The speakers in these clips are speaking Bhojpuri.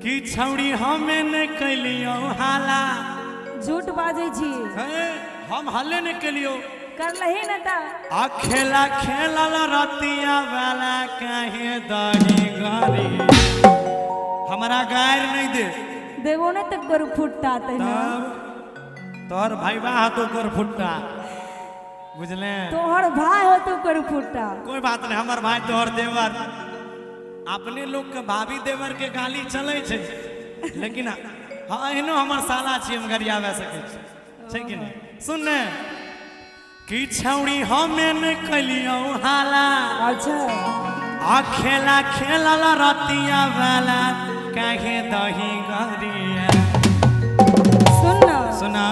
कि छौड़ी हमें न कलियो हाला। झूठ बाजे छी हम हले न कलियो कर लही न ता आ खेला खेलल रतिया वाला काहे दही गरी हमरा गायर नहीं दे देवो ने तक कर फुटता ते ना तोहर भाई बा तो कर फुटता बुझले तोहर भाई हो तो कर फुटता कोई बात नहीं हमर भाई तोहर देवर अपने लोग के भाभी देवर के गाली चले छे लेकिन हाँ एहनो हमर साला छी हम गरियावे सके छै कि नहीं सुन ने कि छौड़ी हमें न कलियो हाला। अच्छा आ खेला खेलल रतिया वाला काहे दही गरिया सुन सुना।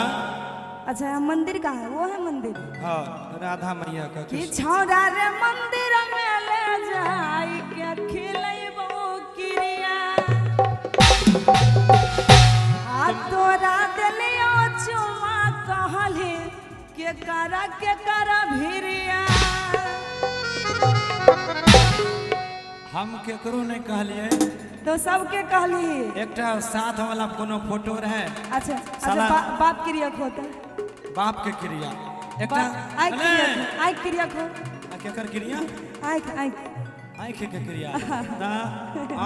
अच्छा मंदिर का है वो है मंदिर हाँ राधा मैया का कि छौड़ा रे मंदिर में ले जाई के खिलैबो किरिया आ तोरा देलियो चुमा कहले के करा भिरिया। हम केकरो नहीं कहलिए तो सबके कहली एकटा साथ वाला कोनो फोटो रहे। अच्छा अच्छा बाप क्रिया खोता बाप के क्रिया एकटा आई क्रिया खो केकर क्रिया आई आँख के क्रिया ना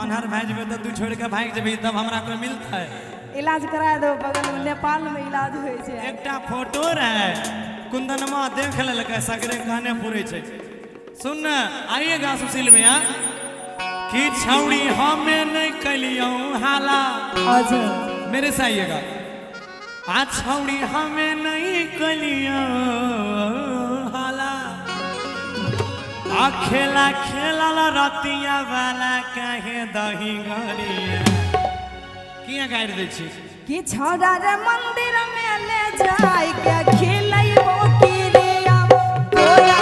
अनहर भाई जब तो तू छोड़ के भाग जबी तब हमरा कोई मिलता है इलाज करा दो बगल में नेपाल में इलाज होय छै। एकटा फोटो रहे कुंदनमा देख लेलकै सगरे कहने पूरे छै। सुन आइएगा सुशील भैया कि छौड़ी हमें नहीं कलियो हाला। अच्छा मेरे से आइएगा आ छौड़ी हमें नहीं कलियो हाला। आ खेला खेलल रतिया वाला काहे दही गरिया किया गाड़ दे छी कि छौड़ा रे मंदिर में ले जाई के खिलैबो किरिया तोरा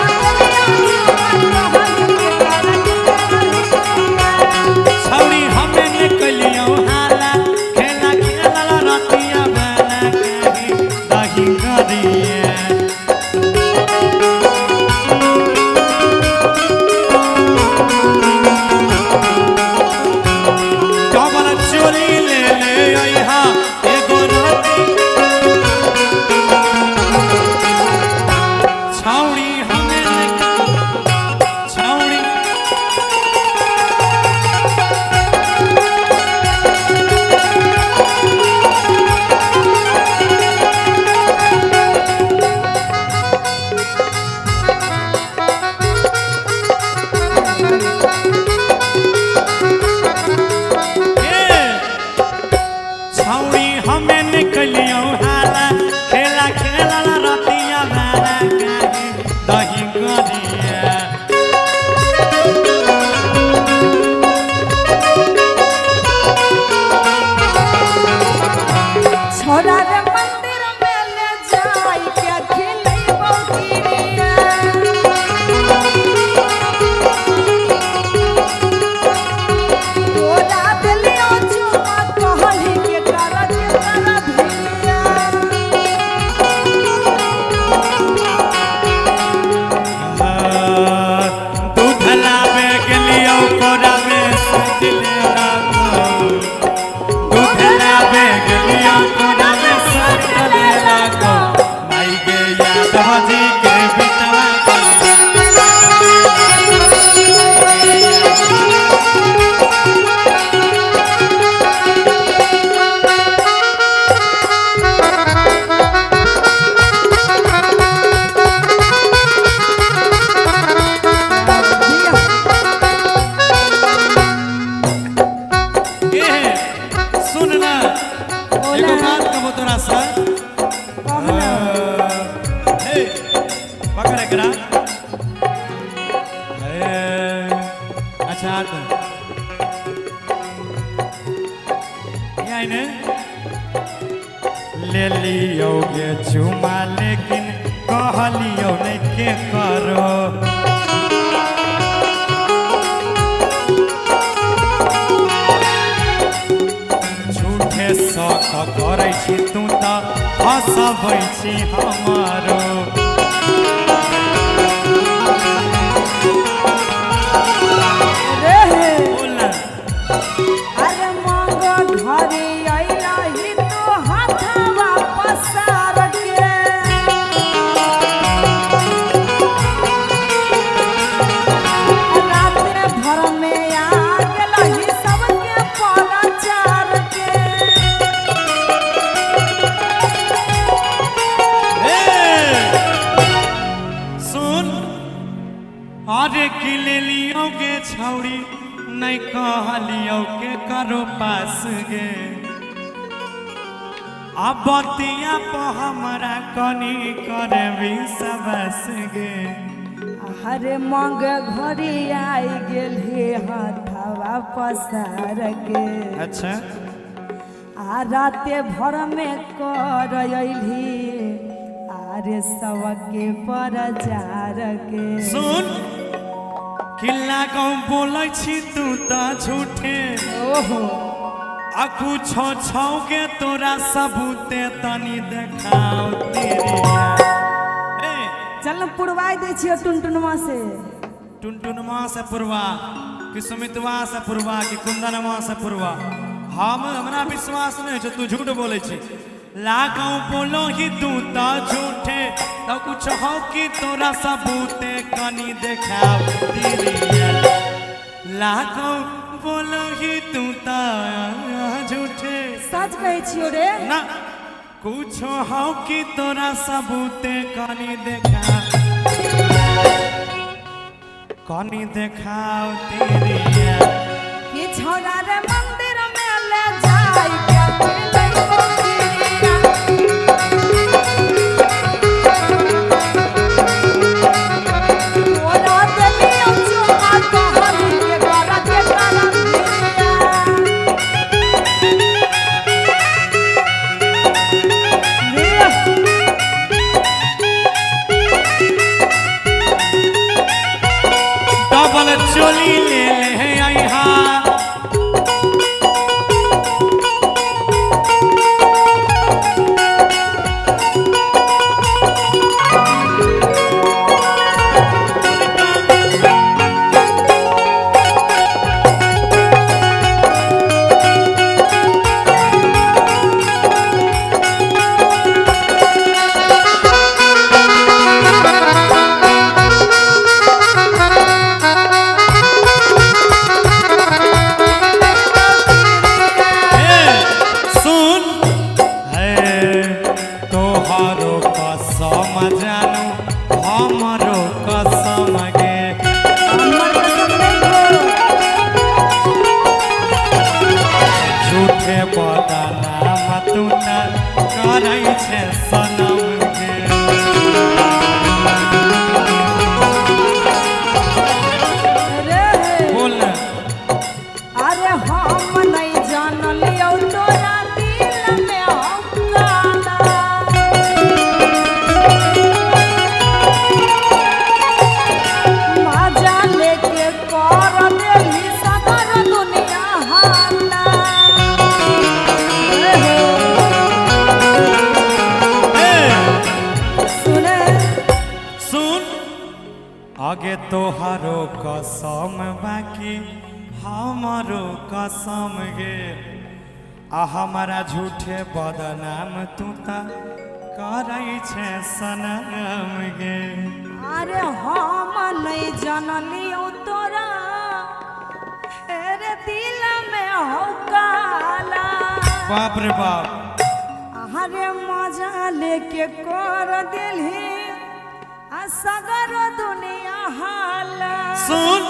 छौड़ी हमें निकलियो हाला खेला खेलल रतिया वाला काहे दही गरिया। ले लियो गे चुमा लेकिन कहलियो नहीं के करो झूठे शौक करे छी तू तो हंसबै छी हमारो अरे मांगो घरे अइला ही तो हाथवा पसार के रात भर में आ गेला ही सबके परचार के सुन अरे कि ले लियो के छौड़ी नहीं कहलियो के करो पास गे अब बतिया पर हमरा कनी करे विश्वास गे हरे मंग घरे आई गेल हे हाथवा पसार के अच्छा आ राते भर में कर अइली आरे सबके परचार के सुन किल्ला गाँव बोलै छी तू त झूठे ओहो आ कुछो छौ के तोरा सबूते तनी देखाओ तेरिया ए चल पुरवाई दै छियो टुनटुनमा से टुनटुनमा से पुरवा कि सुमितवा से पुरवा कि कुंदनमा से पुरवा हमरा विश्वास नहीं छै तू झूठ बोलै छी लागाऊ बोलो ही तू त झूठे तो कुछ हो कि तोरा सबूते कनी देखाओ तेरिया लागाऊ बोलो ही तू त झूठे सच कहै छियो रे ना कुछ हो कि तोरा सबूते कनी देखाओ तेरिया कि छोरा रे मंदिर में ले जाई के चोली ले ले आइहा आगे तोहारो कसम बाकी हमारो कसम गे आ हमारा झूठे बदनाम तू ता करै छे सनम गे अरे हम नहीं जानलियो तोरा तेरे दिल में हो काला बाप रे बाप अरे मजा लेके कर दिलही सगर दुनिया हाला सुन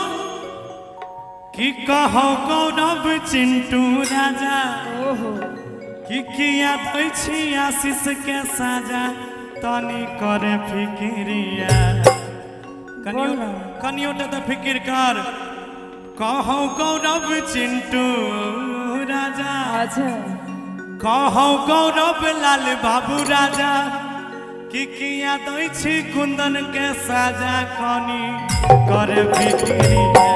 कि कहो गौरव चिंटू राजा ओहो कि किया दै छी आशीष के साजा तनी करे फिकिरिया कनियो तो फिकिर कर कहो गौरव चिंटू राजा अच्छा कहो गौरव लाल बाबू राजा कि किया दै छी कुंदन के साजा कनी करे फिकिरिया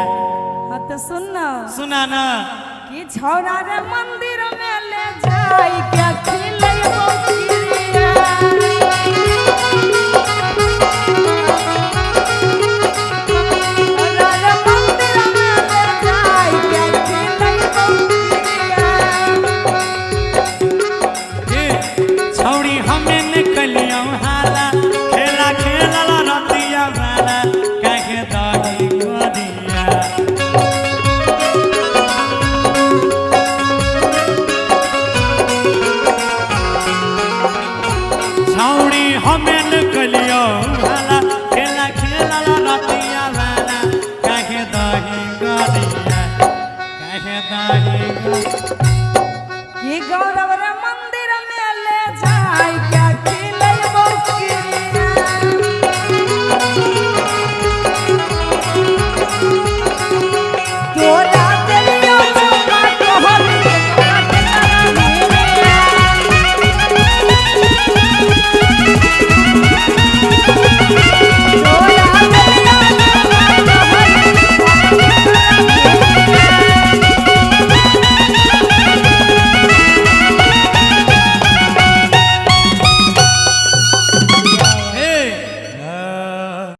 हाँ तो सुन ना सुना ना कि छौरा रे मंदिर में ले जाई